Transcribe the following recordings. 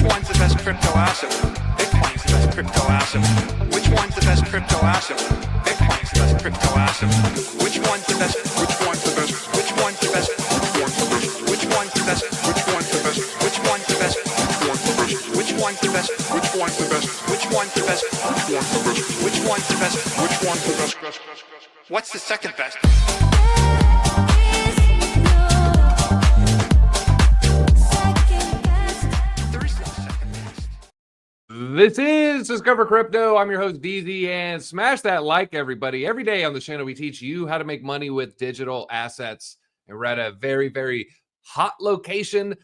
one's the best crypto asset? Bitcoin's the best crypto asset. Which one's the best crypto asset? Bitcoin's the best crypto asset. Which one's the best? Which one's the best? Which one's the best? Which one's the best? Which one's the best? Which one's the best? Which one's the best? Which one's the best? Which one's the best? Which one's the best? Which one's the best? What's the second best? This is Discover Crypto. I'm your host, DZ, and smash that like, everybody. Every day on the channel, we teach you how to make money with digital assets. And we're at a very, very hot location.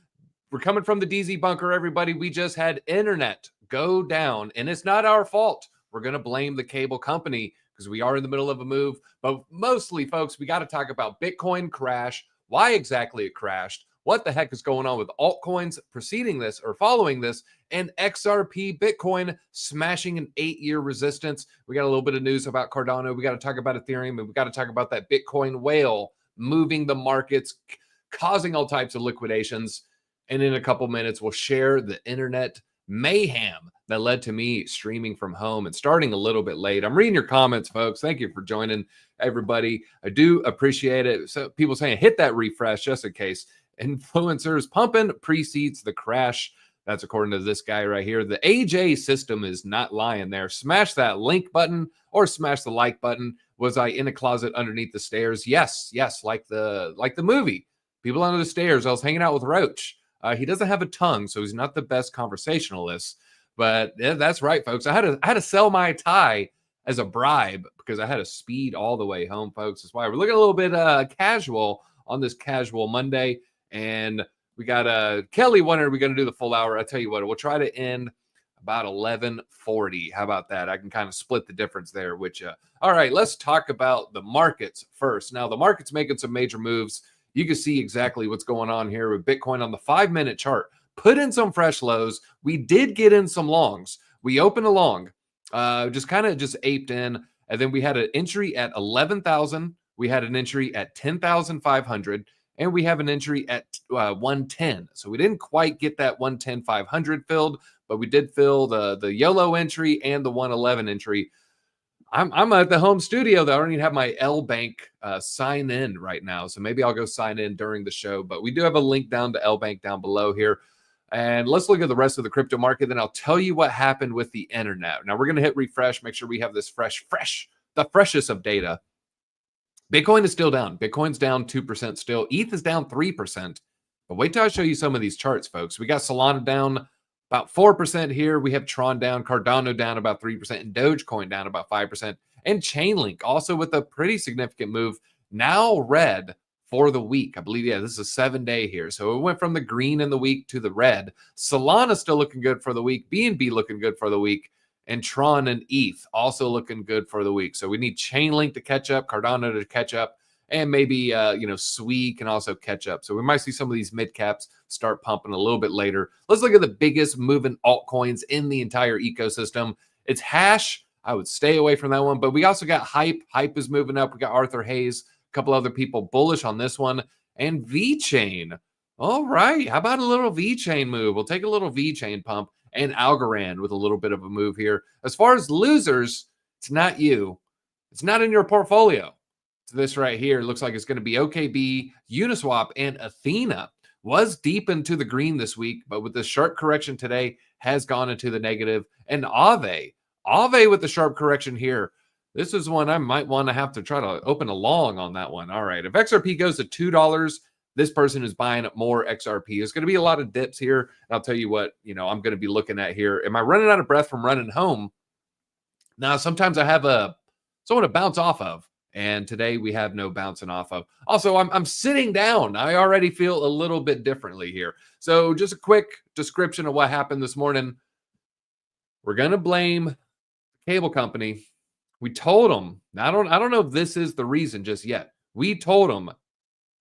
We're coming from the DZ bunker, everybody. We just had internet go down, and it's not our fault. We're going to blame the cable company because we are in the middle of a move. But mostly, folks, we got to talk about Bitcoin crash, why exactly it crashed, what the heck is going on with altcoins preceding this or following this, and XRP Bitcoin smashing an 8-year resistance. We got a little bit of news about Cardano. We got to talk about Ethereum, and we got to talk about that Bitcoin whale moving the markets, causing all types of liquidations. And in a couple minutes, we'll share the internet mayhem that led to me streaming from home and starting a little bit late. I'm reading your comments, folks. Thank you for joining, everybody. I do appreciate it. So people saying hit that refresh just in case. Influencers pumping precedes the crash. That's according to this guy right here. The AJ system is not lying there. Smash that link button or smash the like button. Was I in a closet underneath the stairs? Yes, like the movie. People under the stairs. I was hanging out with Roach. He doesn't have a tongue, so he's not the best conversationalist. But yeah, that's right, folks. I had to sell my tie as a bribe because I had to speed all the way home, folks. That's why we're looking a little bit casual on this casual Monday. And we got Kelly wondering, are we going to do the full hour? I tell you what, we'll try to end about 11:40. How about that? I can kind of split the difference there with you. All right, let's talk about the markets first. Now, the market's making some major moves. You can see exactly what's going on here with Bitcoin on the 5-minute chart. Put in some fresh lows. We did get in some longs. We opened a long, just aped in. And then we had an entry at 11,000. We had an entry at 10,500. And we have an entry at 110. So we didn't quite get that 110,500 filled, but we did fill the YOLO entry and the 111 entry. I'm at the home studio, though. I don't even have my L Bank sign in right now. So maybe I'll go sign in during the show. But we do have a link down to L Bank down below here. And let's look at the rest of the crypto market. Then I'll tell you what happened with the internet. Now we're going to hit refresh, make sure we have this the freshest of data. Bitcoin is still down. Bitcoin's down 2% still. ETH is down 3%. But wait till I show you some of these charts, folks. We got Solana down about 4% here. We have Tron down, Cardano down about 3%, and Dogecoin down about 5%. And Chainlink also with a pretty significant move. Now red for the week. I believe, this is a 7-day here. So it went from the green in the week to the red. Solana still looking good for the week. BNB looking good for the week. And Tron and ETH also looking good for the week. So we need Chainlink to catch up, Cardano to catch up, and maybe, SWE can also catch up. So we might see some of these mid caps start pumping a little bit later. Let's look at the biggest moving altcoins in the entire ecosystem. It's Hash. I would stay away from that one. But we also got Hype. Hype is moving up. We got Arthur Hayes, a couple other people bullish on this one. And VeChain. All right. How about a little VeChain move? We'll take a little VeChain pump. And Algorand with a little bit of a move here. As far as losers, it's not you. It's not in your portfolio. It's this right here. It looks like it's going to be OKB, Uniswap, and Athena. Was deep into the green this week, but with the sharp correction today, has gone into the negative. And Aave with the sharp correction here. This is one I might want to have to try to open a long on that one. All right. If XRP goes to $2, this person is buying up more XRP. There's going to be a lot of dips here. And I'll tell you what, I'm going to be looking at here. Am I running out of breath from running home? Now, sometimes I have someone to bounce off of. And today we have no bouncing off of. Also, I'm sitting down. I already feel a little bit differently here. So just a quick description of what happened this morning. We're going to blame the cable company. We told them. I don't know if this is the reason just yet. We told them,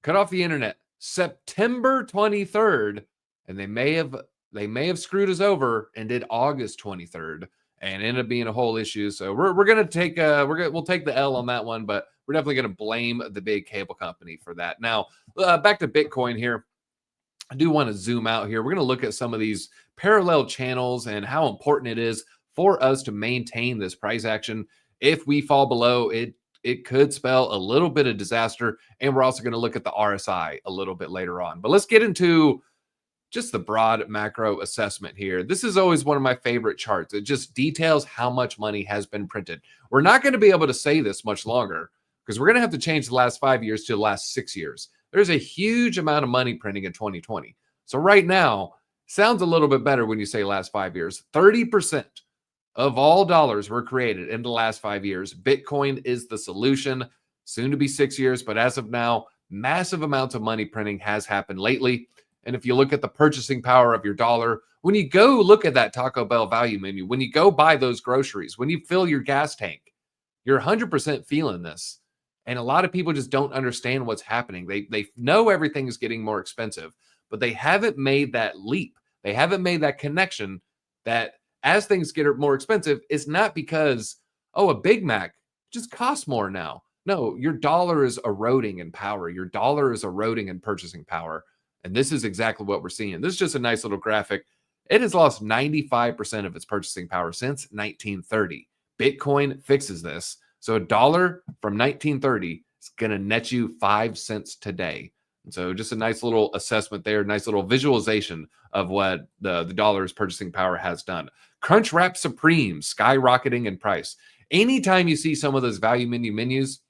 cut off the internet September 23rd, and they may have screwed us over and did August 23rd and ended up being a whole issue. So we're gonna take we'll take the L on that one, but we're definitely gonna blame the big cable company for that. Now back to Bitcoin here. I do want to zoom out here. We're going to look at some of these parallel channels and how important it is for us to maintain this price action. If we fall below it, it could spell a little bit of disaster. And we're also going to look at the RSI a little bit later on. But let's get into just the broad macro assessment here. This is always one of my favorite charts. It just details how much money has been printed. We're not going to be able to say this much longer because we're going to have to change the last 5 years to the last 6 years. There's a huge amount of money printing in 2020. So right now, sounds a little bit better when you say last 5 years. 30% of all dollars were created in the last 5 years. Bitcoin is the solution, soon to be 6 years. But as of now, massive amounts of money printing has happened lately. And if you look at the purchasing power of your dollar, when you go look at that Taco Bell value menu, when you go buy those groceries, when you fill your gas tank, you're 100% feeling this. And a lot of people just don't understand what's happening. They know everything is getting more expensive, but they haven't made that leap. They haven't made that connection that as things get more expensive, it's not because, oh, a Big Mac just costs more now. No, your dollar is eroding in power. Your dollar is eroding in purchasing power. And this is exactly what we're seeing. This is just a nice little graphic. It has lost 95% of its purchasing power since 1930. Bitcoin fixes this. So a dollar from 1930 is going to net you 5 cents today. And so just a nice little assessment there, nice little visualization of what the dollar's purchasing power has done. Crunchwrap Supreme skyrocketing in price. Anytime you see some of those value menu menus,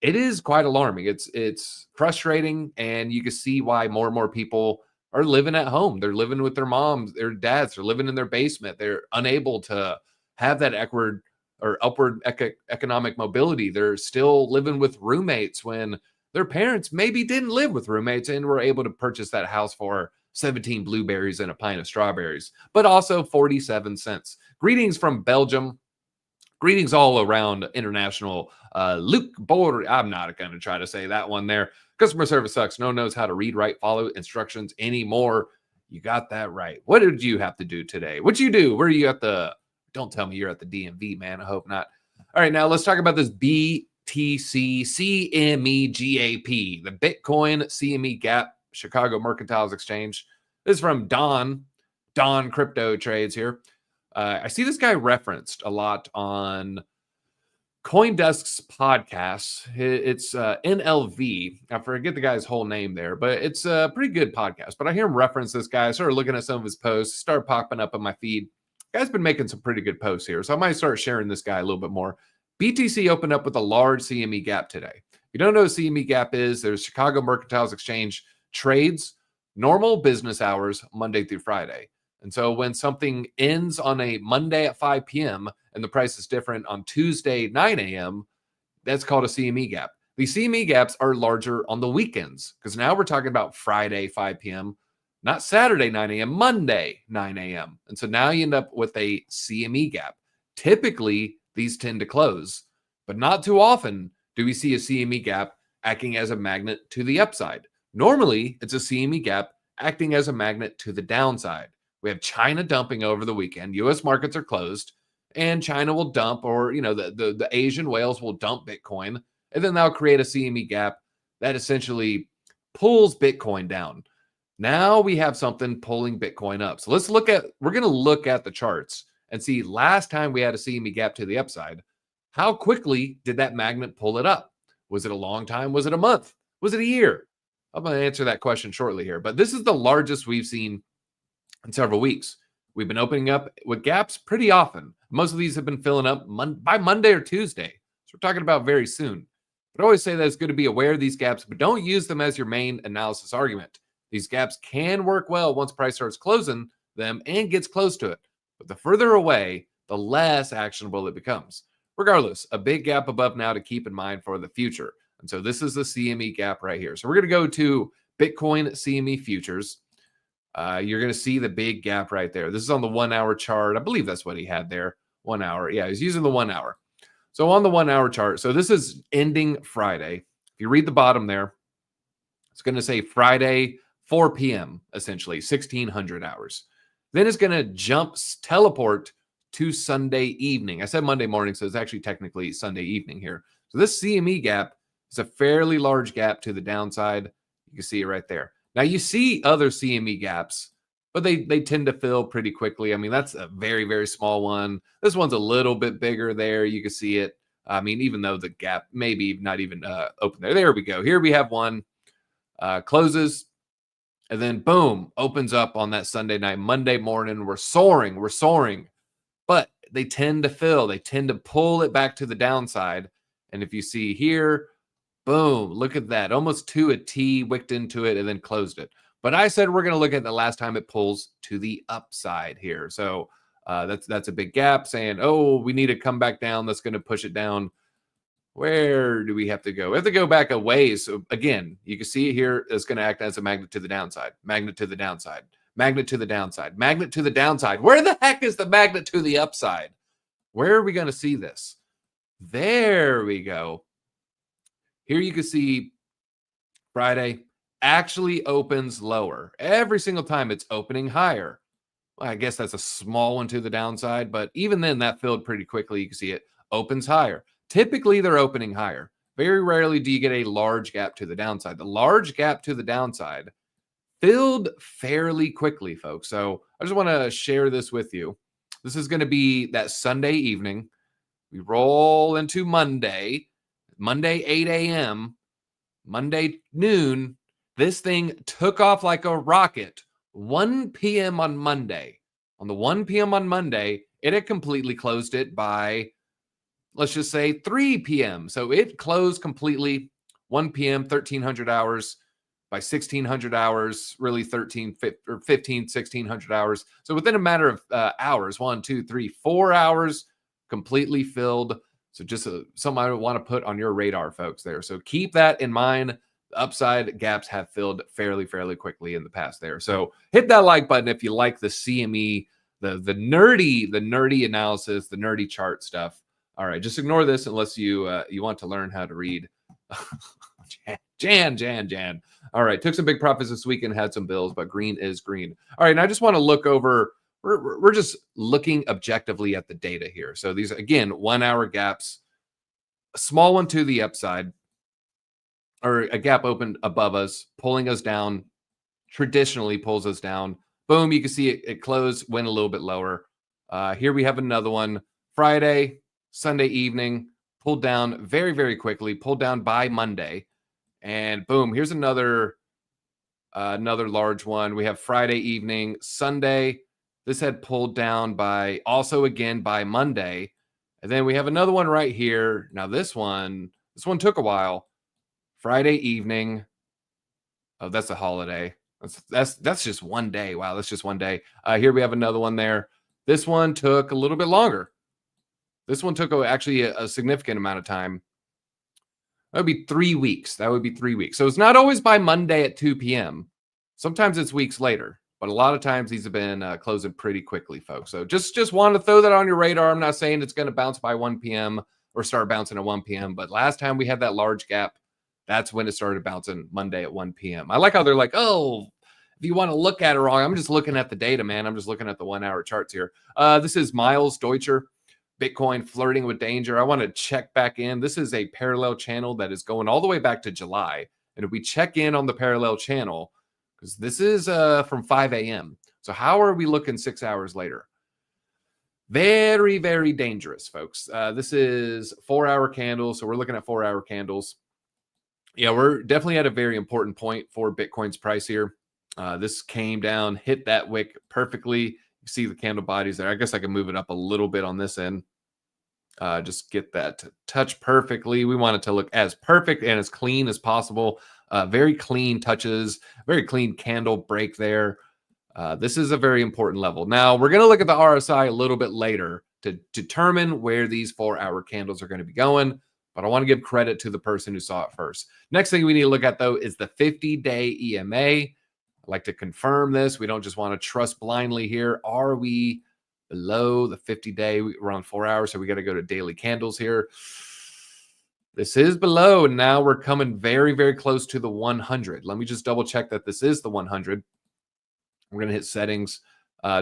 it is quite alarming. It's frustrating, and you can see why more and more people are living at home. They're living with their moms, their dads. They're living in their basement. They're unable to have that upward economic mobility. They're still living with roommates when their parents maybe didn't live with roommates and were able to purchase that house for 17 blueberries and a pint of strawberries, but also 47 cents. Greetings from Belgium. Greetings all around international. Luke Border. I'm not going to try to say that one there. Customer service sucks. No one knows how to read, write, follow instructions anymore. You got that right. What did you have to do today? What'd you do? Where are you at the... Don't tell me you're at the DMV, man. I hope not. All right, now let's talk about this BTC CME GAP, the Bitcoin CME Gap, Chicago Mercantile Exchange. This is from Don Crypto Trades here. I see this guy referenced a lot on CoinDesk's podcasts. It's NLV. I forget the guy's whole name there, but it's a pretty good podcast. But I hear him reference this guy. I started looking at some of his posts, started popping up on my feed. Guy's been making some pretty good posts here, so I might start sharing this guy a little bit more. BTC opened up with a large CME gap today. If you don't know what CME gap is, there's Chicago Mercantile Exchange trades normal business hours Monday through Friday. And so when something ends on a Monday at 5 p.m. and the price is different on Tuesday 9 a.m., that's called a CME gap. The CME gaps are larger on the weekends because now we're talking about Friday 5 p.m., not Saturday 9 a.m., Monday 9 a.m. And so now you end up with a CME gap. Typically, these tend to close, but not too often do we see a CME gap acting as a magnet to the upside. Normally, it's a CME gap acting as a magnet to the downside. We have China dumping over the weekend. U.S. markets are closed, and China will dump, or the Asian whales will dump Bitcoin, and then they'll create a CME gap that essentially pulls Bitcoin down. Now we have something pulling Bitcoin up. So we're going to look at the charts and see last time we had a CME gap to the upside, how quickly did that magnet pull it up? Was it a long time? Was it a month? Was it a year? I'm going to answer that question shortly here, but this is the largest we've seen in several weeks. We've been opening up with gaps pretty often. Most of these have been filling up by Monday or Tuesday. So we're talking about very soon. But I always say that it's good to be aware of these gaps, but don't use them as your main analysis argument. These gaps can work well once price starts closing them and gets close to it. But the further away, the less actionable it becomes. Regardless, a big gap above now to keep in mind for the future. And so this is the CME gap right here. So we're going to go to Bitcoin CME futures. You're going to see the big gap right there. This is on the 1 hour chart. I believe that's what he had there. 1 hour. Yeah, he's using the 1 hour. So on the 1 hour chart, so this is ending Friday. If you read the bottom there, it's going to say Friday, 4 p.m., essentially, 1600 hours. Then it's going to teleport to Sunday evening. I said Monday morning, so it's actually technically Sunday evening here. So this CME gap is a fairly large gap to the downside. You can see it right there. Now you see other CME gaps, but they tend to fill pretty quickly. I mean, that's a very, very small one. This one's a little bit bigger there. You can see it. I mean, even though the gap maybe not even open there. There we go. Here we have one, closes, and then boom, opens up on that Sunday night. Monday morning, we're soaring. But they tend to fill. They tend to pull it back to the downside. And if you see here, boom, look at that. Almost to a T, wicked into it, and then closed it. But I said we're going to look at the last time it pulls to the upside here. So that's a big gap saying, oh, we need to come back down. That's going to push it down. Where do we have to go? We have to go back a ways. So again, you can see it here. It's going to act as a magnet to the downside, magnet to the downside, magnet to the downside, magnet to the downside. Where the heck is the magnet to the upside? Where are we going to see this? There we go. Here you can see Friday actually opens lower. Every single time it's opening higher. Well, I guess that's a small one to the downside, but even then that filled pretty quickly. You can see it opens higher. Typically they're opening higher. Very rarely do you get a large gap to the downside. The large gap to the downside filled fairly quickly, folks. So I just want to share this with you. This is going to be that Sunday evening. We roll into Monday 8 a.m., Monday noon. This thing took off like a rocket. 1 p.m. on Monday. On the 1 p.m. on Monday, it had completely closed it by, let's just say 3 p.m. So it closed completely 1 p.m., 1300 hours by 1600 hours, really 15, 1600 hours. So within a matter of hours, 1, 2, 3, 4 hours, completely filled. So just something I want to put on your radar, folks, there. So keep that in mind. The upside gaps have filled fairly quickly in the past there. So hit that like button if you like the CME, the nerdy analysis, the nerdy chart stuff. All right, just ignore this unless you want to learn how to read. Jan. All right, took some big profits this week and had some bills, but green is green. All right, and I just want to look over. We're just looking objectively at the data here. So these, again, 1 hour gaps, a small one to the upside, or a gap opened above us, pulling us down, traditionally pulls us down. Boom, you can see it closed, went a little bit lower. Here we have another one. Friday, Sunday evening, pulled down very quickly, pulled down by Monday. And boom, here's another large one. We have Friday evening, Sunday. This had pulled down by also again by Monday. And then we have another one right here. Now this one took a while. Friday evening. Oh, that's a holiday. That's just one day. Wow, that's just one day. Here we have another one there. This one took a little bit longer. This one took actually a significant amount of time. That would be 3 weeks. So it's not always by Monday at 2 p.m. Sometimes it's weeks later. But a lot of times these have been closing pretty quickly, folks. So just wanted to throw that on your radar. I'm not saying it's going to bounce by 1 p.m. or start bouncing at 1 p.m. But last time we had that large gap, that's when it started bouncing Monday at 1 p.m. I like how they're like, oh, if you want to look at it wrong, I'm just looking at the data, man. I'm just looking at the 1 hour charts here. This is Miles Deutscher, Bitcoin flirting with danger. I want to check back in. This is a parallel channel that is going all the way back to July. And if we check in on the parallel channel, because this is from 5 a.m. So how are we looking 6 hours later? Very dangerous, folks. This is 4 hour candles. So we're looking at 4 hour candles. Yeah, we're definitely at a very important point for Bitcoin's price here. This came down, hit that wick perfectly. You see the candle bodies there. I guess I can move it up a little bit on this end. Just get that to touch perfectly. We want it to look as perfect and as clean as possible. Very clean touches, very clean candle break there. This is a very important level. Now, we're going to look at the RSI a little bit later to determine where these 4 hour candles are going to be going. But I want to give credit to the person who saw it first. Next thing we need to look at, though, is the 50-day EMA. I like to confirm this. We don't just want to trust blindly here. Are we below the 50-day? We're on 4 hours, so we got to go to daily candles here. This is below, and now we're coming very close to the 100. Let me just double check that this is the 100. We're going to hit settings,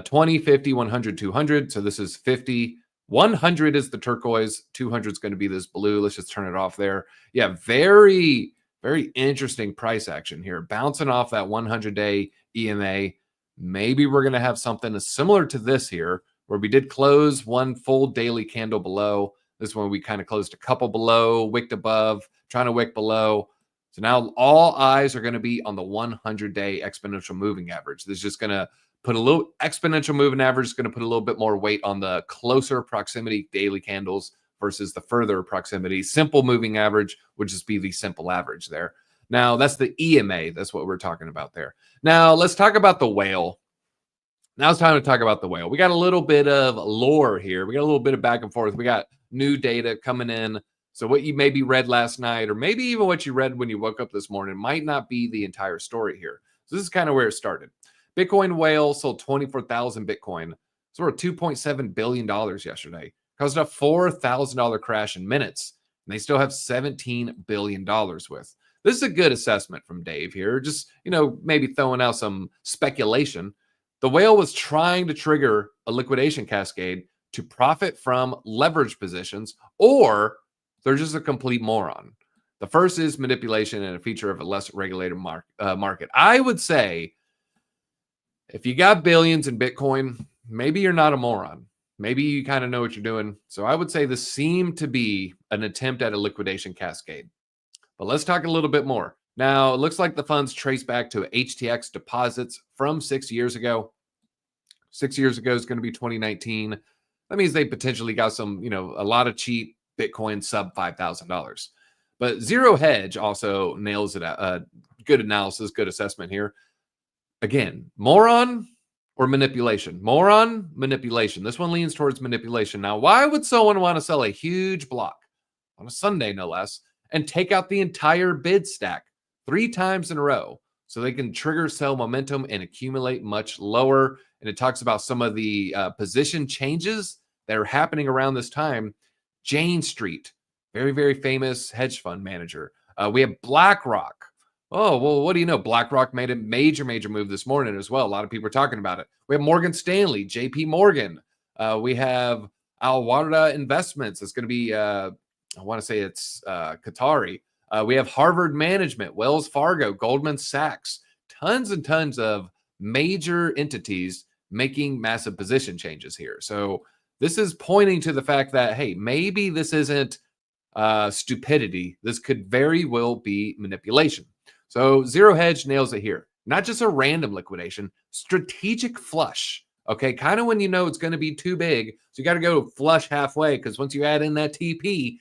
20, 50, 100, 200. So this is 50. 100 is the turquoise. 200 is going to be this blue. Let's just turn it off there. Yeah, very Very interesting price action here, bouncing off that 100-day EMA. Maybe we're going to have something similar to this here, where we did close one full daily candle below. This one we kind of closed a couple below, wicked above, trying to wick below. So now all eyes are going to be on the 100-day exponential moving average. This is just going to put a little exponential moving average, is going to put a little bit more weight on the closer proximity daily candles versus the further proximity. Simple moving average would just be the simple average there. Now, that's the EMA. That's what we're talking about there. Now, let's talk about the whale. Now it's time to talk about the whale. We got a little bit of lore here. We got a little bit of back and forth. We got new data coming in. So what you maybe read last night, or maybe even what you read when you woke up this morning, might not be the entire story here. So this is kind of where it started. Bitcoin whale sold 24,000 Bitcoin. So we're $2.7 billion yesterday. Caused a $4,000 crash in minutes. And they still have $17 billion with. This is a good assessment from Dave here. Just, maybe throwing out some speculation. The whale was trying to trigger a liquidation cascade to profit from leverage positions, or they're just a complete moron. The first is manipulation and a feature of a less regulated market. I would say if you got billions in Bitcoin, maybe you're not a moron. Maybe you kind of know what you're doing. So I would say this seemed to be an attempt at a liquidation cascade. But let's talk a little bit more. Now, it looks like the funds trace back to HTX deposits from 6 years ago. 6 years ago is going to be 2019. That means they potentially got some, a lot of cheap Bitcoin sub $5,000. But Zero Hedge also nails it. Good analysis, good assessment here. Again, moron or manipulation? Moron, manipulation. This one leans towards manipulation. Now, why would someone want to sell a huge block on a Sunday, no less, and take out the entire bid stack 3 times in a row so they can trigger sell momentum and accumulate much lower? And it talks about some of the position changes that are happening around this time. Jane Street, very, very famous hedge fund manager. We have BlackRock. Oh, well, what do you know? BlackRock made a major move this morning as well. A lot of people are talking about it. We have Morgan Stanley, JP Morgan. We have Alwarda Investments. It's going to be, I want to say it's Qatari. We have Harvard Management, Wells Fargo, Goldman Sachs. Tons and tons of major entities making massive position changes here. So this is pointing to the fact that, hey, maybe this isn't stupidity. This could very well be manipulation. So Zero Hedge nails it here. Not just a random liquidation, strategic flush. Okay, kind of when you know it's going to be too big. So you got to go flush halfway, because once you add in that TP,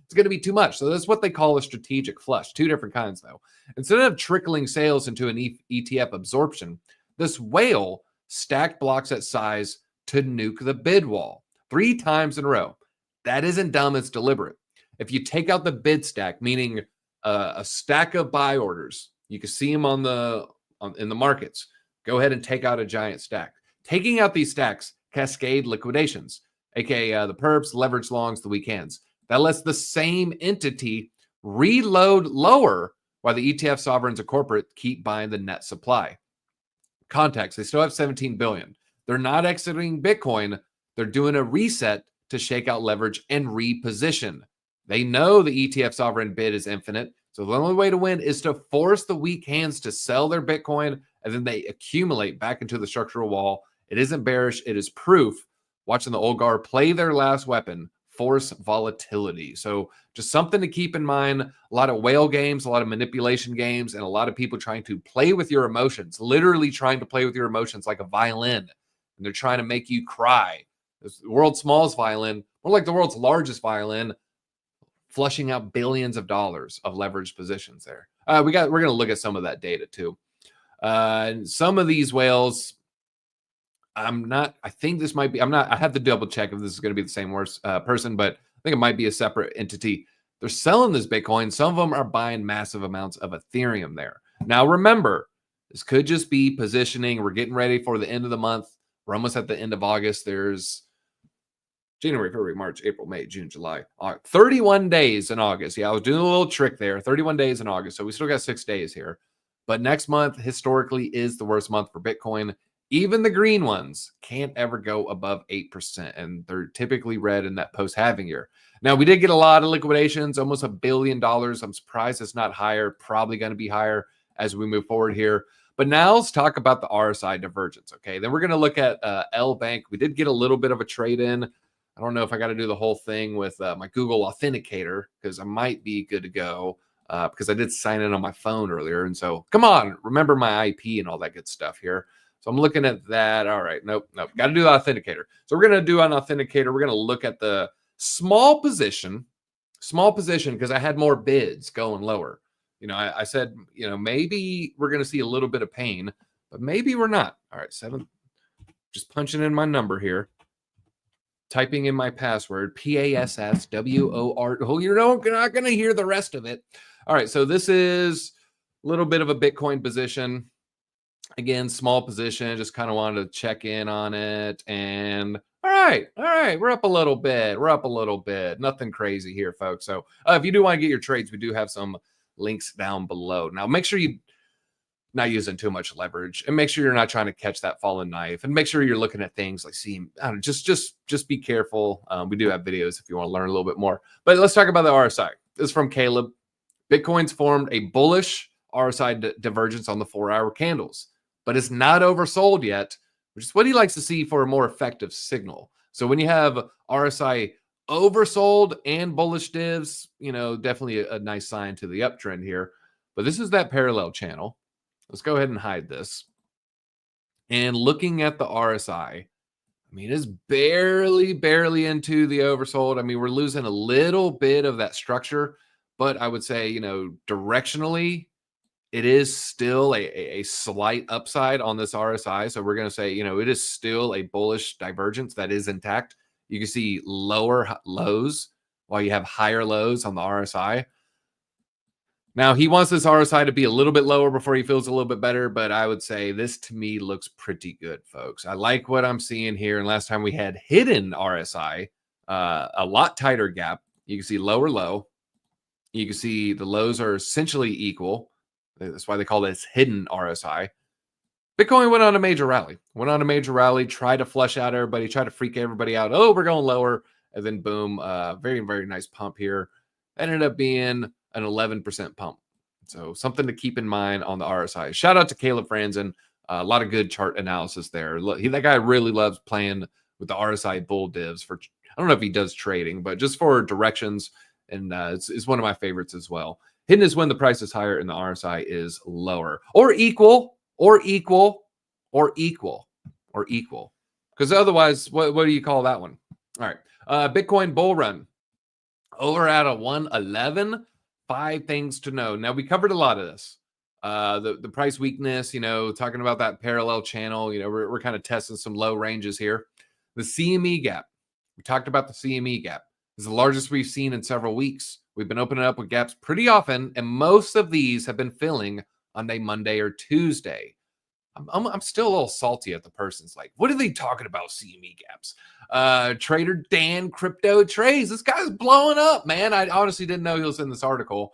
it's going to be too much. So that's what they call a strategic flush. 2 different kinds, though. Instead of trickling sales into an ETF absorption, this whale stacked blocks at size to nuke the bid wall 3 times in a row. That isn't dumb, it's deliberate. If you take out the bid stack, meaning a stack of buy orders, you can see them in the markets. Go ahead and take out a giant stack. Taking out these stacks cascade liquidations, aka the perps, leverage longs, the weak hands. That lets the same entity reload lower while the ETF sovereigns or corporate keep buying the net supply. Context, they still have 17 billion. They're not exiting Bitcoin. They're doing a reset to shake out leverage and reposition. They know the ETF sovereign bid is infinite. So the only way to win is to force the weak hands to sell their Bitcoin, and then they accumulate back into the structural wall. It isn't bearish. It is proof. Watching the old guard play their last weapon, force volatility. So just something to keep in mind. A lot of whale games, a lot of manipulation games, and a lot of people trying to play with your emotions, literally trying to play with your emotions like a violin. And they're trying to make you cry. It's the world's smallest violin, more like the world's largest violin, flushing out billions of dollars of leveraged positions there. We're going to look at some of that data too. Some of these whales, I have to double check if this is going to be the same person, but I think it might be a separate entity. They're selling this Bitcoin. Some of them are buying massive amounts of Ethereum there. Now, remember, this could just be positioning. We're getting ready for the end of the month. We're almost at the end of August. There's January, February, March, April, May, June, July, August. 31 days in August. Yeah, I was doing a little trick there. 31 days in August. So we still got 6 days here. But next month, historically, is the worst month for Bitcoin. Even the green ones can't ever go above 8%, and they're typically red in that post-halving year. Now, we did get a lot of liquidations, almost $1 billion. I'm surprised it's not higher, probably going to be higher as we move forward here. But now let's talk about the RSI divergence, okay? Then we're going to look at L Bank. We did get a little bit of a trade in. I don't know if I got to do the whole thing with my Google Authenticator because I might be good to go because I did sign in on my phone earlier. And so, come on, remember my IP and all that good stuff here. So I'm looking at that. All right. Nope. Got to do the authenticator. So we're going to do an authenticator. We're going to look at the small position because I had more bids going lower. I said, maybe we're going to see a little bit of pain, but maybe we're not. All right. 7. Just punching in my number here. Typing in my password, PASSWOR. Oh, you're not going to hear the rest of it. All right. So this is a little bit of a Bitcoin position. Again, small position, just kind of wanted to check in on it. And all right, we're up a little bit. Nothing crazy here, folks. So if you do want to get your trades, we do have some links down below. Now, make sure you're not using too much leverage, and make sure you're not trying to catch that fallen knife, and make sure you're looking at things like seeing. I don't know, just be careful. We do have videos if you want to learn a little bit more. But let's talk about the RSI. This is from Caleb. Bitcoin's formed a bullish RSI divergence on the 4-hour candles, but it's not oversold yet, which is what he likes to see for a more effective signal. So when you have RSI oversold and bullish divs, definitely a nice sign to the uptrend here. But this is that parallel channel. Let's go ahead and hide this. And looking at the RSI, it's barely into the oversold. We're losing a little bit of that structure, but I would say, directionally, it is still a slight upside on this RSI. So we're going to say, it is still a bullish divergence that is intact. You can see lower lows while you have higher lows on the RSI. Now, he wants this RSI to be a little bit lower before he feels a little bit better, but I would say this to me looks pretty good, folks. I like what I'm seeing here. And last time we had hidden RSI, a lot tighter gap. You can see lower low. You can see the lows are essentially equal. That's why they call this hidden RSI. Bitcoin went on a major rally, tried to flush out everybody, tried to freak everybody out. Oh, we're going lower. And then boom, very, very nice pump here. Ended up being an 11% pump. So something to keep in mind on the RSI. Shout out to Caleb Franzen. A lot of good chart analysis there. That guy really loves playing with the RSI bull divs for, I don't know if he does trading, but just for directions. And it's one of my favorites as well. Hidden is when the price is higher and the RSI is lower, or equal. Because otherwise, what do you call that one? All right. Bitcoin bull run over at a 111. 5 things to know. Now, we covered a lot of this. The price weakness, talking about that parallel channel, we're kind of testing some low ranges here. The CME gap. We talked about the CME gap. It's the largest we've seen in several weeks. We've been opening up with gaps pretty often, and most of these have been filling on a Monday or Tuesday. I'm still a little salty at the person's like, what are they talking about CME gaps? Trader Dan Crypto Trades. This guy's blowing up, man. I honestly didn't know he was in this article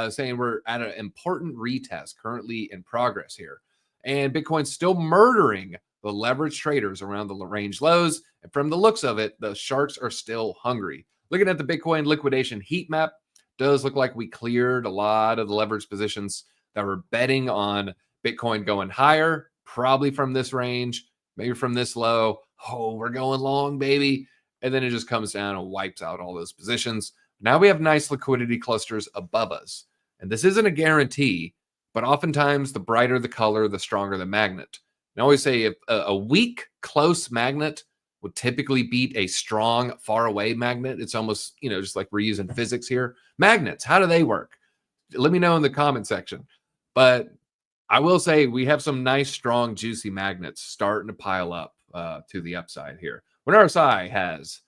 saying we're at an important retest currently in progress here. And Bitcoin's still murdering the leveraged traders around the range lows. And from the looks of it, the sharks are still hungry. Looking at the Bitcoin liquidation heat map, does look like we cleared a lot of the leveraged positions that were betting on Bitcoin going higher, probably from this range, maybe from this low. Oh, we're going long, baby. And then it just comes down and wipes out all those positions. Now we have nice liquidity clusters above us. And this isn't a guarantee, but oftentimes the brighter the color, the stronger the magnet. I always say if a weak, close magnet would typically beat a strong, far away magnet. It's almost, just like we're using physics here. Magnets, how do they work? Let me know in the comment section. But I will say we have some nice, strong, juicy magnets starting to pile up to the upside here. When RSI has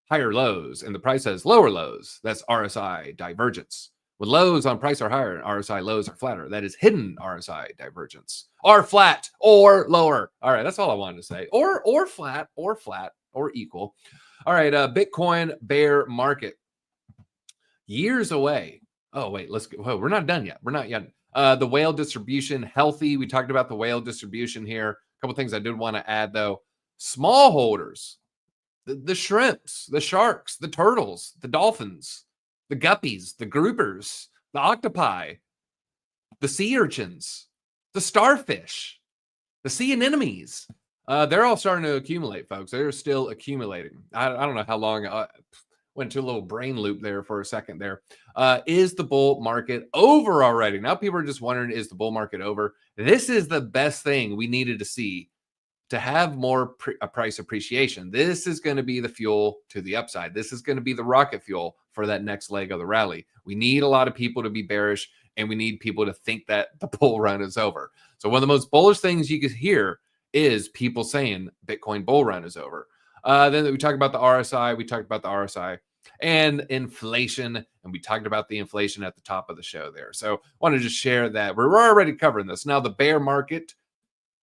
higher lows and the price has lower lows, that's RSI divergence. When lows on price are higher and RSI lows are flatter, that is hidden RSI divergence. Or flat or lower. All right, that's all I wanted to say. Or flat or equal. All right, Bitcoin bear market. Years away. Oh, wait, let's go. Oh, we're not done yet. We're not yet. The whale distribution, healthy. We talked about the whale distribution here couple things I did want to add though. Small holders, the shrimps, the sharks, the turtles, the dolphins, the guppies, the groupers, the octopi, the sea urchins, the starfish, the sea anemones. They're all starting to accumulate, folks. They're still accumulating. I don't know how long. Went to a little brain loop there for a second there. Is the bull market over already? Now people are just wondering, is the bull market over? This is the best thing we needed to see to have more price appreciation. This is going to be the fuel to the upside. This is going to be the rocket fuel for that next leg of the rally. We need a lot of people to be bearish, and we need people to think that the bull run is over. So one of the most bullish things you could hear is people saying Bitcoin bull run is over. Then we talked about the RSI. We talked about the RSI and inflation, and we talked about the inflation at the top of the show there. So I want to just share that we're already covering this. Now the bear market,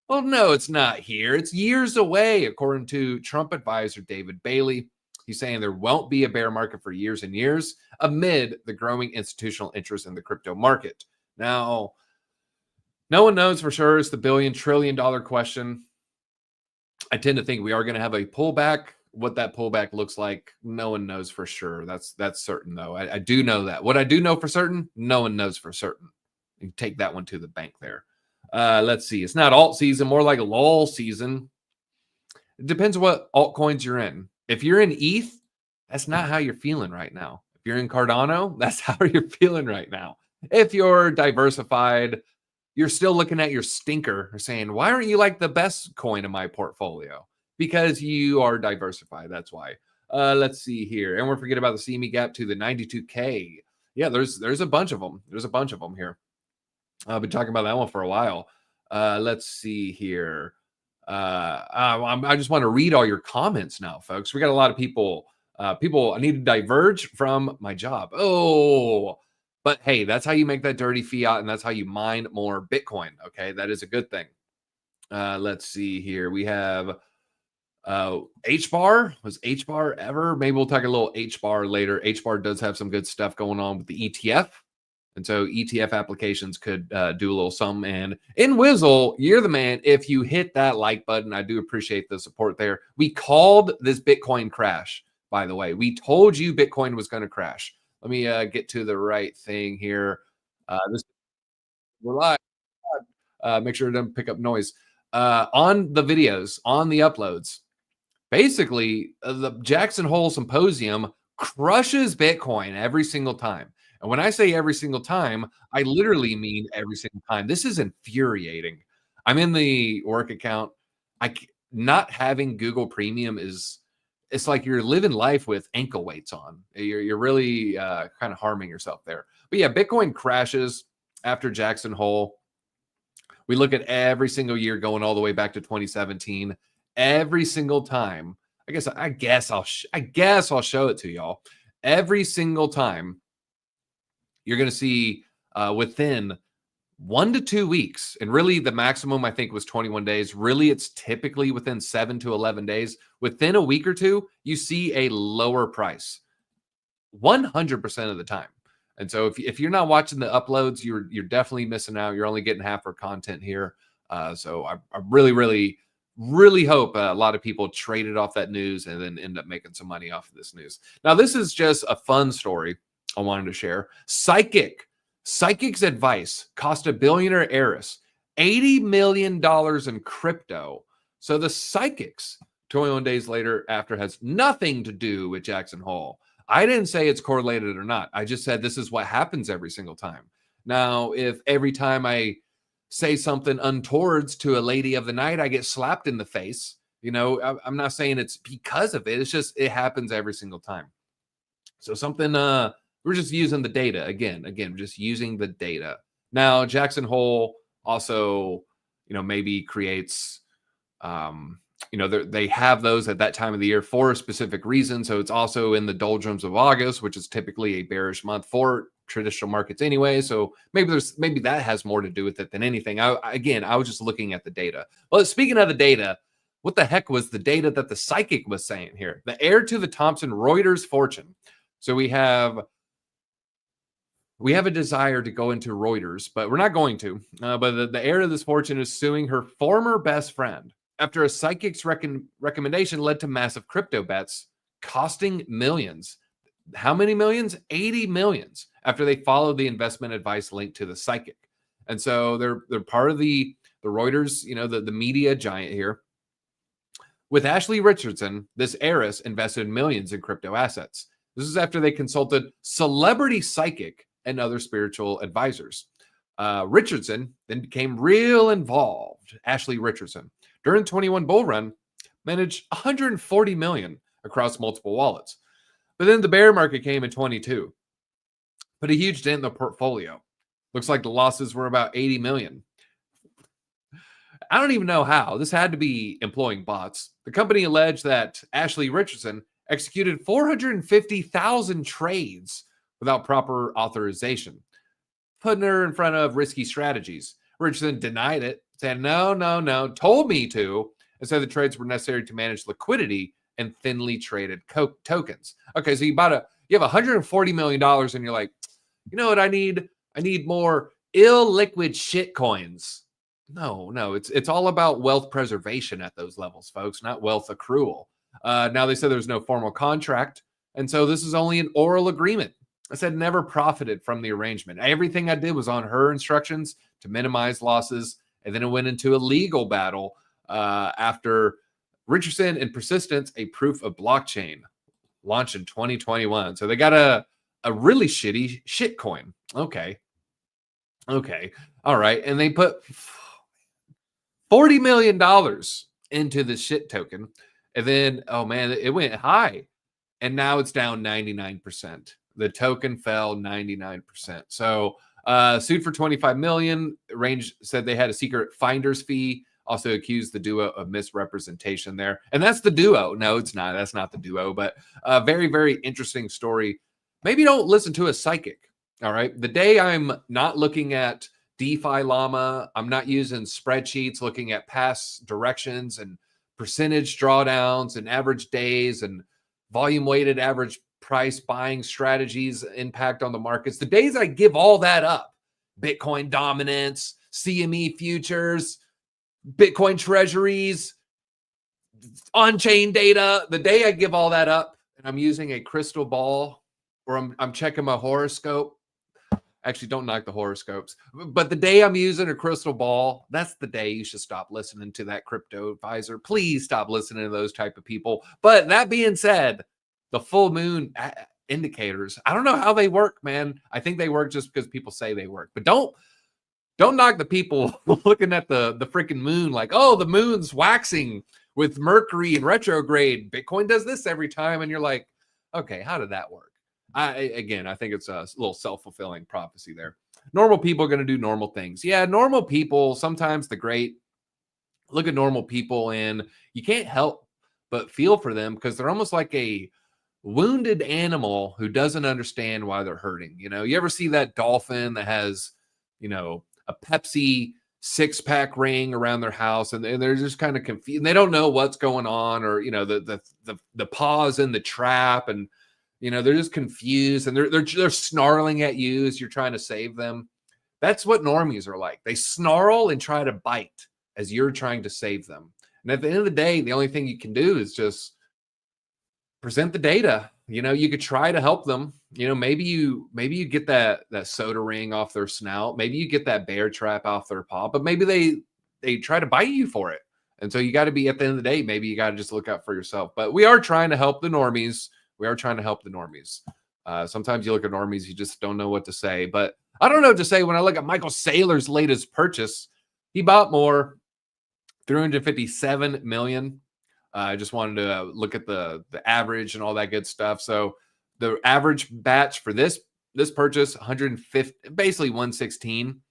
well, no, it's not here. It's years away, according to Trump advisor David Bailey. He's saying there won't be a bear market for years and years amid the growing institutional interest in the crypto market. Now, no one knows for sure. It's the $1,000,000,000,000,000 question. I tend to think we are going to have a pullback. What that pullback looks like, no one knows for sure. That's certain, though. I do know that. What I do know for certain, no one knows for certain. You take that one to the bank there. Let's see. It's not alt season, more like lull season. It depends what altcoins you're in. If you're in ETH, that's not how you're feeling right now. If you're in Cardano, that's how you're feeling right now. If you're diversified, you're still looking at your stinker saying, why aren't you like the best coin in my portfolio? Because you are diversified. That's why. Let's see here. And we're forgetting about the CME gap to the 92K. Yeah, there's a bunch of them. There's a bunch of them here. I've been talking about that one for a while. Let's see here. I just want to read all your comments now, folks. We got a lot of people. I need to diverge from my job. Oh, but hey, that's how you make that dirty fiat, and that's how you mine more Bitcoin. Okay, that is a good thing. Let's see here. We have HBAR. Was HBAR ever? Maybe we'll talk a little HBAR later. HBAR does have some good stuff going on with the ETF. And so ETF applications could do a little something. And in Whizzle, you're the man. If you hit that like button, I do appreciate the support there. We called this Bitcoin crash, by the way. We told you Bitcoin was going to crash. Let me get to the right thing here. We're live. Make sure it doesn't pick up noise. On the videos, on the uploads, basically, the Jackson Hole Symposium crushes Bitcoin every single time. And when I say every single time, I literally mean every single time. This is infuriating. I'm in the work account. Not having Google Premium it's like you're living life with ankle weights on. You're really kind of harming yourself there. But yeah, Bitcoin crashes after Jackson Hole. We look at every single year going all the way back to 2017. Every single time, I guess I'll show it to y'all. Every single time, you're going to see within 1 to 2 weeks, and really the maximum I think was 21 days. Really, it's typically within 7 to 11 days. Within a week or two, you see a lower price 100% of the time. And so if you're not watching the uploads, you're definitely missing out. You're only getting half our content here. So I really hope a lot of people traded off that news and then end up making some money off of this news. Now, this is just a fun story I wanted to share. Psychic's advice cost a billionaire heiress $80 million in crypto. So the Psychics, 21 days later after, has nothing to do with Jackson Hole. I didn't say it's correlated or not. I just said this is what happens every single time. Now, if every time I say something untowards to a lady of the night, I get slapped in the face, I'm not saying it's because of it. It's just it happens every single time. So something we're just using the data again, just using the data. Now, Jackson Hole also, maybe creates, they have those at that time of the year for a specific reason. So it's also in the doldrums of August, which is typically a bearish month for traditional markets anyway. So maybe that has more to do with it than anything. I was just looking at the data. Well, speaking of the data, what the heck was the data that the Psychic was saying here? The heir to the Thomson Reuters fortune. So we have We have a desire to go into Reuters, but we're not going to. But the heir of this fortune is suing her former best friend after a psychic's recommendation led to massive crypto bets costing millions. How many millions? 80 millions after they followed the investment advice linked to the psychic. And so they're part of the Reuters, the media giant here. With Ashley Richardson, this heiress invested millions in crypto assets. This is after they consulted celebrity psychic and other spiritual advisors. Richardson then became real involved. Ashley Richardson, during the 21 bull run, managed 140 million across multiple wallets. But then the bear market came in 22, put a huge dent in the portfolio. Looks like the losses were about 80 million. I don't even know how. This had to be employing bots. The company alleged that Ashley Richardson executed 450,000 trades without proper authorization, putting her in front of risky strategies. Richardson denied it, said, no, told me to, and said the trades were necessary to manage liquidity and thinly traded tokens. Okay, so you have $140 million and you're like, you know what I need? I need more illiquid shit coins. No, it's all about wealth preservation at those levels, folks, not wealth accrual. Now they said there's no formal contract, and so this is only an oral agreement. I said never profited from the arrangement. Everything I did was on her instructions to minimize losses, and then it went into a legal battle after Richardson and Persistence, a proof of blockchain, launched in 2021. So they got a really shitty shit coin. Okay. All right. And they put $40 million into the shit token. And then, oh man, it went high. And now it's down 99%. The token fell 99%. So sued for 25 million. Range said they had a secret finder's fee. Also accused the duo of misrepresentation there. And that's the duo. No, it's not. That's not the duo. But a very, very interesting story. Maybe don't listen to a psychic. All right. The day I'm not looking at DeFi Llama, I'm not using spreadsheets, looking at past directions and percentage drawdowns and average days and volume weighted average price buying strategies impact on the markets. The days I give all that up, Bitcoin dominance, CME futures, Bitcoin treasuries, on-chain data, the day I give all that up and I'm using a crystal ball or I'm checking my horoscope. Actually, don't knock the horoscopes. But the day I'm using a crystal ball, that's the day you should stop listening to that crypto advisor. Please stop listening to those type of people. But that being said, the full moon indicators, I don't know how they work, man. I think they work just because people say they work. But don't knock the people looking at the freaking moon like, oh, the moon's waxing with Mercury and retrograde. Bitcoin does this every time. And you're like, okay, how did that work? I think it's a little self-fulfilling prophecy there. Normal people are going to do normal things. Yeah, normal people, sometimes the great, look at normal people and you can't help but feel for them because they're almost like a wounded animal who doesn't understand why they're hurting. You ever see that dolphin that has, a Pepsi six-pack ring around their house and they're just kind of confused. And they don't know what's going on or, the pause in the trap and, they're just confused and they're snarling at you as you're trying to save them. That's what normies are like. They snarl and try to bite as you're trying to save them. And at the end of the day, the only thing you can do is just present the data. You could try to help them. Maybe you get that soda ring off their snout. Maybe you get that bear trap off their paw, but maybe they try to bite you for it. And so you got to be, at the end of the day, maybe you got to just look out for yourself. But we are trying to help the normies. Sometimes you look at normies, you just don't know what to say. But I don't know what to say when I look at Michael Saylor's latest purchase. He bought more, 357 million. I just wanted to look at the average and all that good stuff. So the average batch for this purchase, 150, basically 116.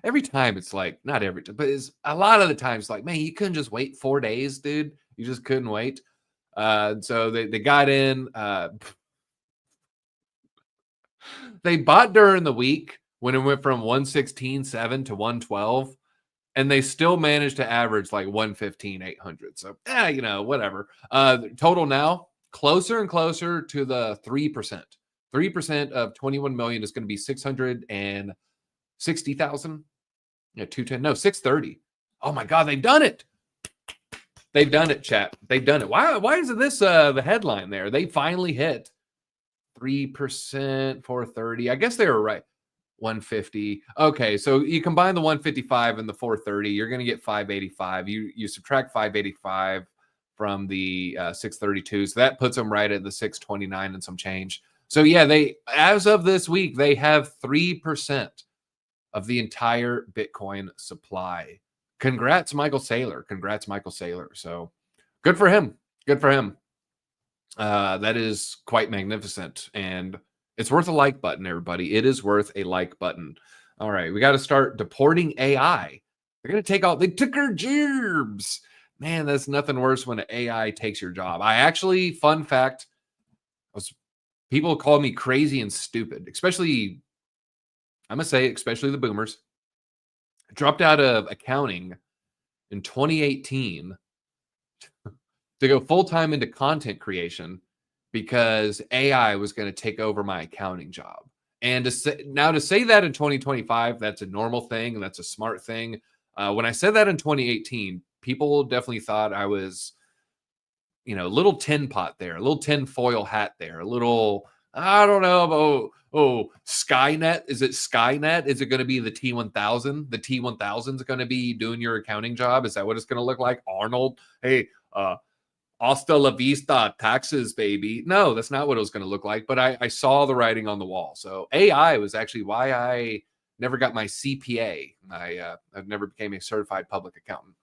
Every time it's like, not every time, but it's a lot of the times like, man, you couldn't just wait 4 days, dude. You just couldn't wait. So they got in. They bought during the week when it went from 116.7 to 112. And they still managed to average like 115,800. So, whatever. Total now, closer and closer to the 3%. 3% of 21 million is going to be 660,000. Yeah, 210. No, 630. Oh my God, they've done it. They've done it, chat. They've done it. Why isn't this the headline there? They finally hit 3%, 430. I guess they were right. 150. Okay, so you combine the 155 and the 430, you're going to get 585. You subtract 585 from the 632, so that puts them right at the 629 and some change. So yeah, they, as of this week, they have 3% of the entire Bitcoin supply. Congrats, Michael Saylor. Congrats, Michael Saylor. So good for him. Good for him. That is quite magnificent. And it's worth a like button, everybody. It is worth a like button. All right, we got to start deporting AI. They're going to take all, they took our jobs. Man, that's nothing worse when an AI takes your job. I actually, fun fact, people call me crazy and stupid, especially, I'm going to say, especially the boomers. I dropped out of accounting in 2018 to go full-time into content creation because AI was going to take over my accounting job. And to say that in 2025, that's a normal thing and that's a smart thing. When I said that in 2018, people definitely thought I was, a little tin pot there, a little tin foil hat there, a little, I don't know, Skynet. Is it Skynet? Is it going to be the T1000? The T1000 is going to be doing your accounting job? Is that what it's going to look like? Arnold, hey, hasta la vista, taxes, baby. No, that's not what it was going to look like. But I saw the writing on the wall. So AI was actually why I never got my CPA. I've never became a certified public accountant.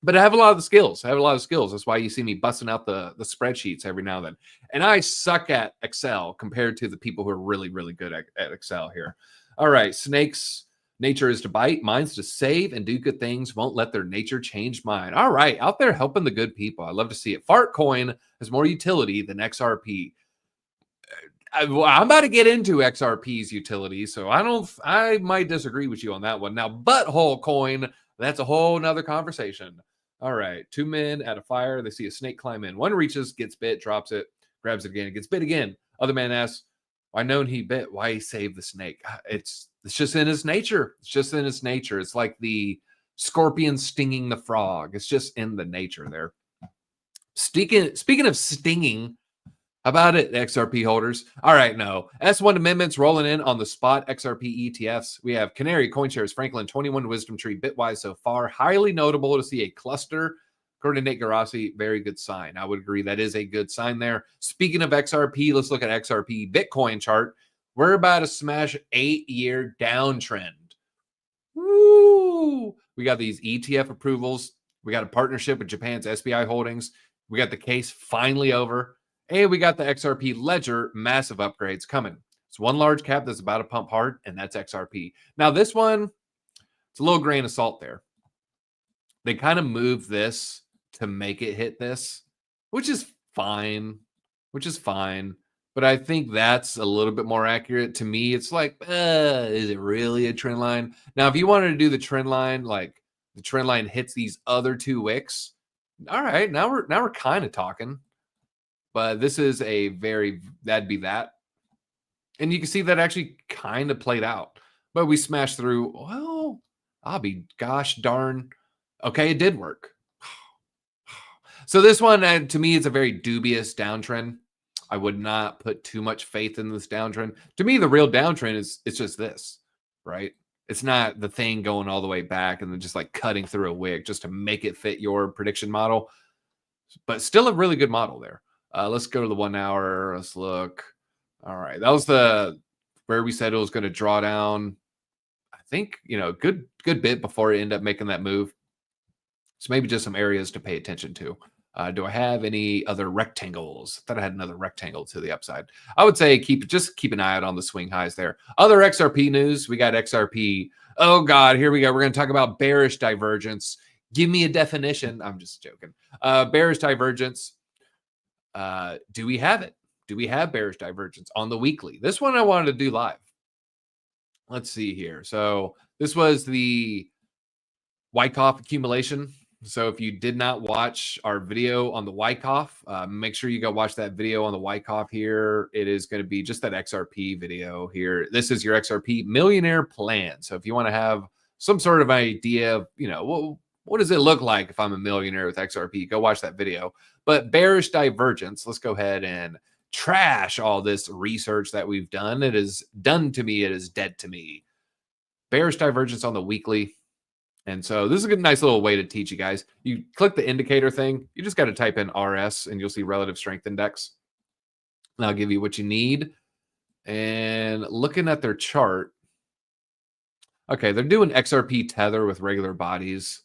But I have a lot of the skills. That's why you see me busting out the spreadsheets every now and then. And I suck at Excel compared to the people who are really, really good at Excel here. All right, snakes. Nature is to bite, mine's to save and do good things. Won't let their nature change mine. All right, out there helping the good people. I love to see it. Fartcoin has more utility than XRP. I'm about to get into XRP's utility, so I might disagree with you on that one. Now, butthole coin, that's a whole nother conversation. All right, two men at a fire. They see a snake climb in. One reaches, gets bit, drops it, grabs it again, it gets bit again. Other man asks, I known he bit. Why he saved the snake? It's just in his nature. It's just in his nature. It's like the scorpion stinging the frog. It's just in the nature there. Speaking of stinging, how about it, XRP holders? All right, no. S1 amendments rolling in on the spot XRP ETFs. We have Canary, CoinShares, Franklin, 21 Wisdom Tree, Bitwise so far. Highly notable to see a cluster. According to Nate Garassi, very good sign. I would agree that is a good sign there. Speaking of XRP, let's look at XRP Bitcoin chart. We're about to smash 8-year downtrend. Woo! We got these ETF approvals. We got a partnership with Japan's SBI Holdings. We got the case finally over. And we got the XRP ledger massive upgrades coming. It's one large cap that's about to pump hard, and that's XRP. Now, this one, it's a little grain of salt there. They kind of moved this to make it hit this, which is fine. But I think that's a little bit more accurate. To me, it's like, is it really a trend line? Now, if you wanted to do the trend line, like the trend line hits these other two wicks, all right, now we're kind of talking. But this is that'd be that. And you can see that actually kind of played out. But we smashed through. Well, I'll be gosh darn. Okay, it did work. So this one, to me, it's a very dubious downtrend. I would not put too much faith in this downtrend. To me, the real downtrend it's just this, right? It's not the thing going all the way back and then just like cutting through a wick just to make it fit your prediction model. But still a really good model there. Let's go to the 1 hour. Let's look. All right. That was where we said it was going to draw down, I think, good bit before it ended up making that move. So maybe just some areas to pay attention to. Do I have any other rectangles? I thought I had another rectangle to the upside. I would say just keep an eye out on the swing highs there. Other XRP news. We got XRP. Oh God, here we go. We're going to talk about bearish divergence. Give me a definition. I'm just joking. Bearish divergence. Do we have it? Do we have bearish divergence on the weekly? This one I wanted to do live. Let's see here. So this was the Wyckoff accumulation. So if you did not watch our video on the Wyckoff, make sure you go watch that video on the Wyckoff here. It is going to be just that XRP video here. This is your XRP millionaire plan. So if you want to have some sort of idea of, what does it look like if I'm a millionaire with XRP, go watch that video. But bearish divergence, let's go ahead and trash all this research that we've done. It is done to me. It is dead to me. Bearish divergence on the weekly. And so this is a nice little way to teach you guys. You click the indicator thing. You just got to type in RS and you'll see relative strength index. And I'll give you what you need. And looking at their chart. Okay, they're doing XRP tether with regular bodies.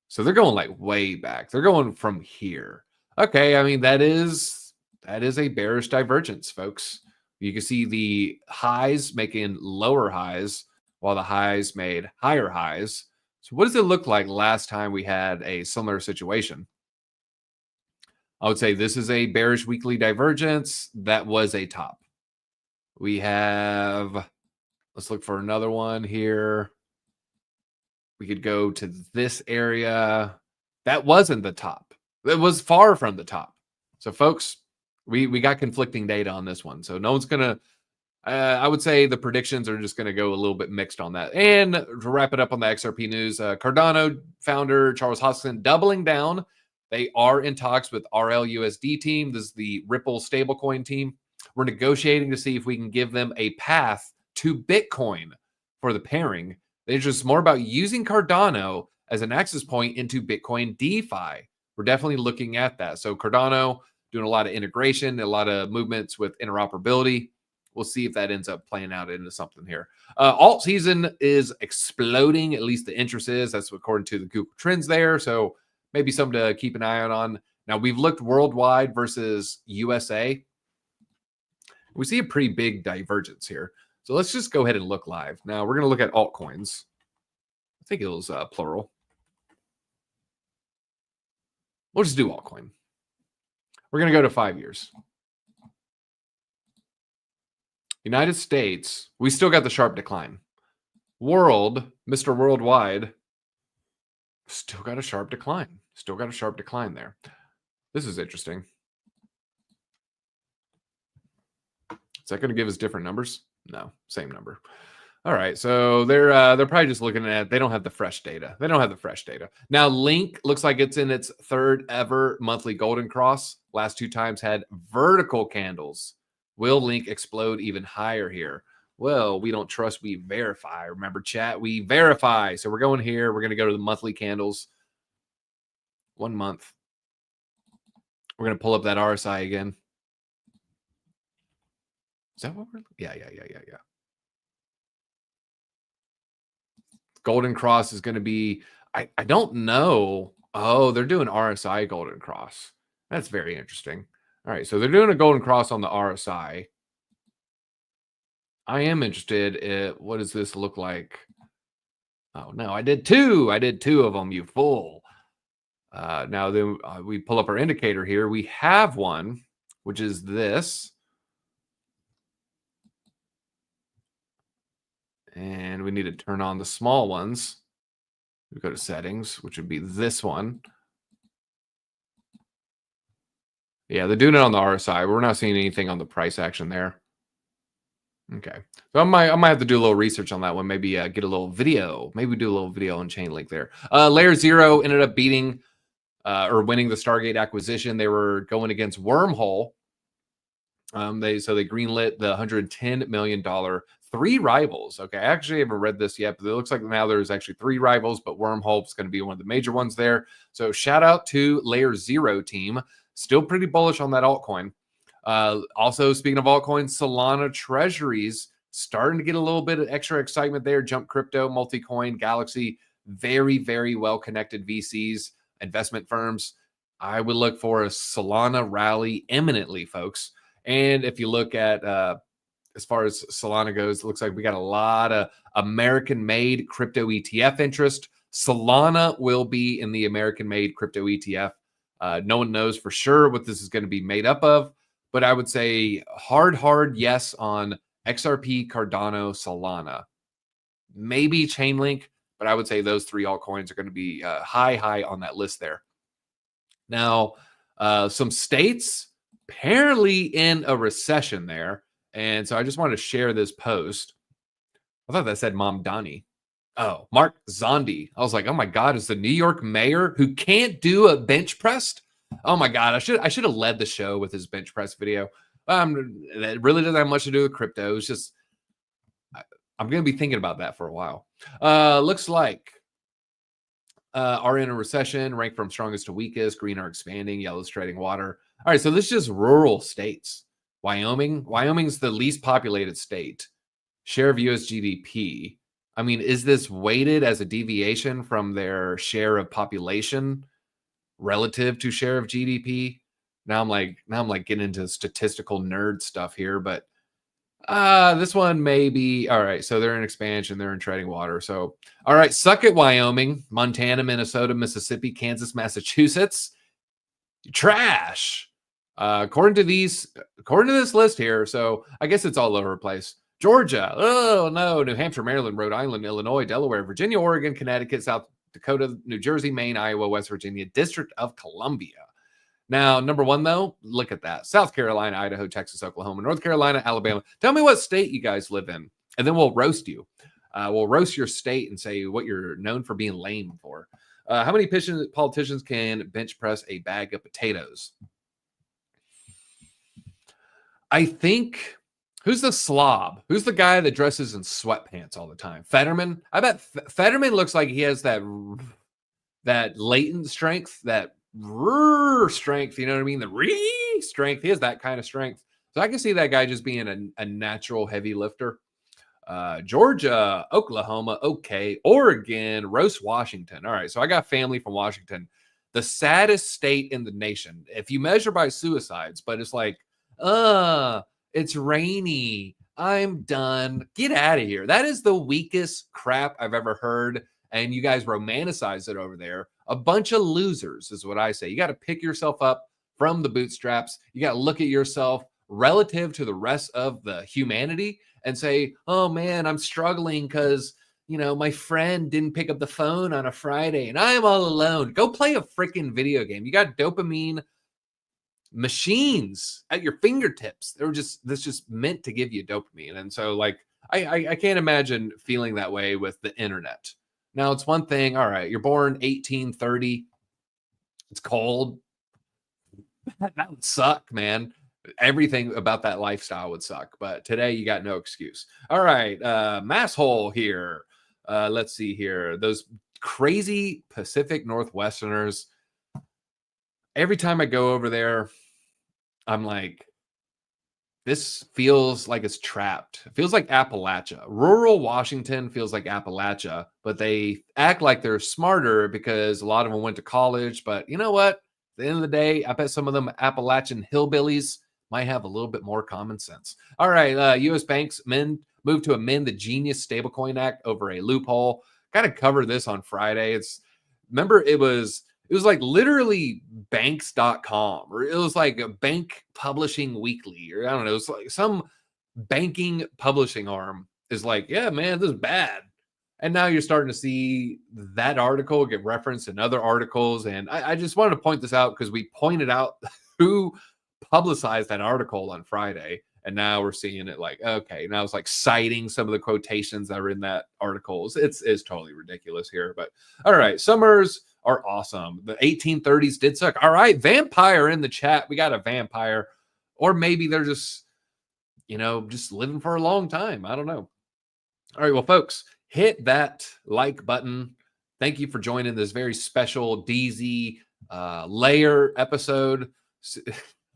So they're going like way back. They're going from here. Okay, I mean, that is a bearish divergence, folks. You can see the highs making lower highs while the highs made higher highs. So what does it look like last time we had a similar situation? I would say this is a bearish weekly divergence. That was a top. We have, let's look for another one here. We could go to this area. That wasn't the top. It was far from the top. So folks, we got conflicting data on this one. So no one's going to, I would say the predictions are just going to go a little bit mixed on that. And to wrap it up on the XRP news, Cardano founder Charles Hoskinson doubling down. They are in talks with RLUSD team. This is the Ripple stablecoin team. We're negotiating to see if we can give them a path to Bitcoin for the pairing. They're just more about using Cardano as an access point into Bitcoin DeFi. We're definitely looking at that. So Cardano doing a lot of integration, a lot of movements with interoperability. We'll see if that ends up playing out into something here. Altseason is exploding. At least the interest is. That's according to the Google Trends there. So maybe something to keep an eye out on. Now, we've looked worldwide versus USA. We see a pretty big divergence here. So let's just go ahead and look live. Now, we're going to look at altcoins. I think it was plural. We'll just do altcoin. We're going to go to 5 years. United States, we still got the sharp decline. World, Mr. Worldwide, still got a sharp decline. Still got a sharp decline there. This is interesting. Is that going to give us different numbers? No, same number. All right, so they're probably just looking at, they don't have the fresh data. They don't have the fresh data. Now, Link looks like it's in its third ever monthly golden cross. Last two times had vertical candles. Will Link explode even higher here? Well, we don't trust, we verify. Remember, chat, we verify. So we're going here. We're going to go to the monthly candles. 1 month. We're going to pull up that RSI again. Is that what we're? Yeah. Golden cross is going to be, I don't know. Oh, they're doing RSI golden cross. That's very interesting. All right, so they're doing a golden cross on the RSI. I am interested in what does this look like? Oh, no, I did two. I did two of them, you fool. Now, then we pull up our indicator here. We have one, which is this. And we need to turn on the small ones. We go to settings, which would be this one. Yeah, they're doing it on the RSI. We're not seeing anything on the price action there. Okay. So I might have to do a little research on that one. Maybe get a little video. Maybe do a little video on Chainlink there. Layer Zero ended up beating or winning the Stargate acquisition. They were going against Wormhole. They greenlit the $110 million three rivals. Okay, I actually haven't read this yet, but it looks like now there's actually three rivals, but Wormhole is going to be one of the major ones there. So shout out to Layer Zero team. Still pretty bullish on that altcoin. Also, speaking of altcoins, Solana treasuries starting to get a little bit of extra excitement there. Jump Crypto, Multicoin, Galaxy, very, very well-connected VCs, investment firms. I would look for a Solana rally imminently, folks. And if you look at, as far as Solana goes, it looks like we got a lot of American-made crypto ETF interest. Solana will be in the American-made crypto ETF. No one knows for sure what this is going to be made up of, but I would say hard yes on XRP, Cardano, Solana. Maybe Chainlink, but I would say those 3 altcoins are going to be high on that list there. Now, some states apparently in a recession there. And so I just wanted to share this post. I thought that said Mom Donnie. Oh, Mark Zondi. I was like, oh my God, is the New York mayor who can't do a bench press? Oh my God, I should have led the show with his bench press video. That really doesn't have much to do with crypto. It's just, I'm going to be thinking about that for a while. Looks like are in a recession, ranked from strongest to weakest. Green are expanding, yellow's trading water. All right, so this is just rural states. Wyoming's the least populated state. Share of US GDP. I mean, is this weighted as a deviation from their share of population relative to share of GDP? Now I'm like getting into statistical nerd stuff here, but this one may be all right. So they're in expansion, they're in trading water. So all right, suck it, Wyoming, Montana, Minnesota, Mississippi, Kansas, Massachusetts. Trash. According to this list here, so I guess it's all over the place. Georgia, oh no, New Hampshire, Maryland, Rhode Island, Illinois, Delaware, Virginia, Oregon, Connecticut, South Dakota, New Jersey, Maine, Iowa, West Virginia, District of Columbia. Now, number 1, though, look at that. South Carolina, Idaho, Texas, Oklahoma, North Carolina, Alabama. Tell me what state you guys live in, and then we'll roast you. We'll roast your state and say what you're known for being lame for. How many politicians can bench press a bag of potatoes? I think, who's the slob? Who's the guy that dresses in sweatpants all the time? Fetterman? I bet Fetterman looks like he has that latent strength, that strength, you know what I mean? The strength. He has that kind of strength. So I can see that guy just being a natural heavy lifter. Georgia, Oklahoma, okay. Oregon, roast Washington. All right, so I got family from Washington. The saddest state in the nation, if you measure by suicides, but it's like, it's rainy. I'm done. Get out of here. That is the weakest crap I've ever heard. And you guys romanticize it over there. A bunch of losers is what I say. You got to pick yourself up from the bootstraps. You got to look at yourself relative to the rest of the humanity and say, oh man, I'm struggling because, my friend didn't pick up the phone on a Friday and I'm all alone. Go play a freaking video game. You got dopamine machines at your fingertips. That's just meant to give you dopamine. And so like, I can't imagine feeling that way with the internet. Now it's one thing. All right. You're born 1830. It's cold. That would suck, man. Everything about that lifestyle would suck, but today you got no excuse. All right. Mass hole here. Let's see here. Those crazy Pacific Northwesterners. Every time I go over there, I'm like, this feels like it's trapped. It feels like Appalachia. Rural Washington feels like Appalachia, but they act like they're smarter because a lot of them went to college. But you know what? At the end of the day, I bet some of them Appalachian hillbillies might have a little bit more common sense. All right, U.S. banks moved to amend the Genius Stablecoin Act over a loophole. Got to cover this on Friday. Remember, it was like literally banks.com, or it was like a bank publishing weekly, or I don't know. It's like some banking publishing arm is like, yeah, man, this is bad. And now you're starting to see that article get referenced in other articles. And I just wanted to point this out because we pointed out who publicized that article on Friday. And now we're seeing it like, okay, now it's like citing some of the quotations that were in that articles. It's totally ridiculous here. But all right, summers are awesome. The 1830s did suck. All right, vampire in the chat. We got a vampire. Or maybe they're just, just living for a long time. I don't know. All right, well, folks, hit that like button. Thank you for joining this very special DZ layer episode.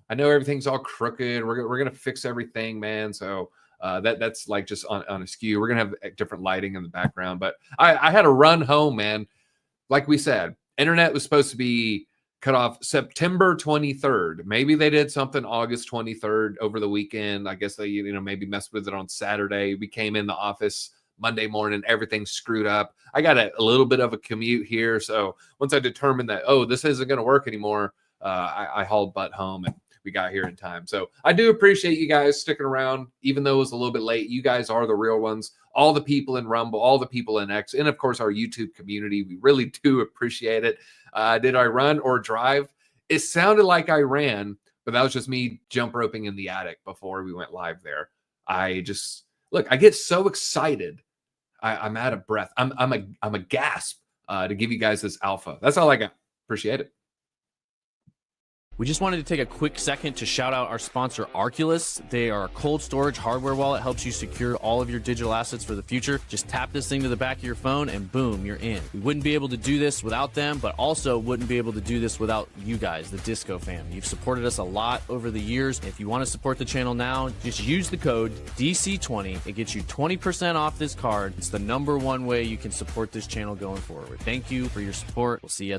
I know everything's all crooked. We're gonna fix everything, man. So that's like just on a skew. We're gonna have different lighting in the background. But I had to run home, man. Like we said, internet was supposed to be cut off September 23rd. Maybe they did something August 23rd over the weekend. I guess they maybe messed with it on Saturday. We came in the office Monday morning, everything screwed up. I got a little bit of a commute here. So once I determined that, this isn't going to work anymore, I hauled butt home. And we got here in time. So I do appreciate you guys sticking around, even though it was a little bit late. You guys are the real ones. All the people in Rumble, all the people in X, and of course our YouTube community. We really do appreciate it. Did I run or drive? It sounded like I ran, but that was just me jump roping in the attic before we went live there. I just look, I get so excited. I'm out of breath. I'm a gasp to give you guys this alpha. That's all I got. Appreciate it. We just wanted to take a quick second to shout out our sponsor, Arculus. They are a cold storage hardware wallet, helps you secure all of your digital assets for the future. Just tap this thing to the back of your phone and boom, you're in. We wouldn't be able to do this without them, but also wouldn't be able to do this without you guys, the Disco fam. You've supported us a lot over the years. If you want to support the channel now, just use the code DC20. It gets you 20% off this card. It's the #1 way you can support this channel going forward. Thank you for your support. We'll see you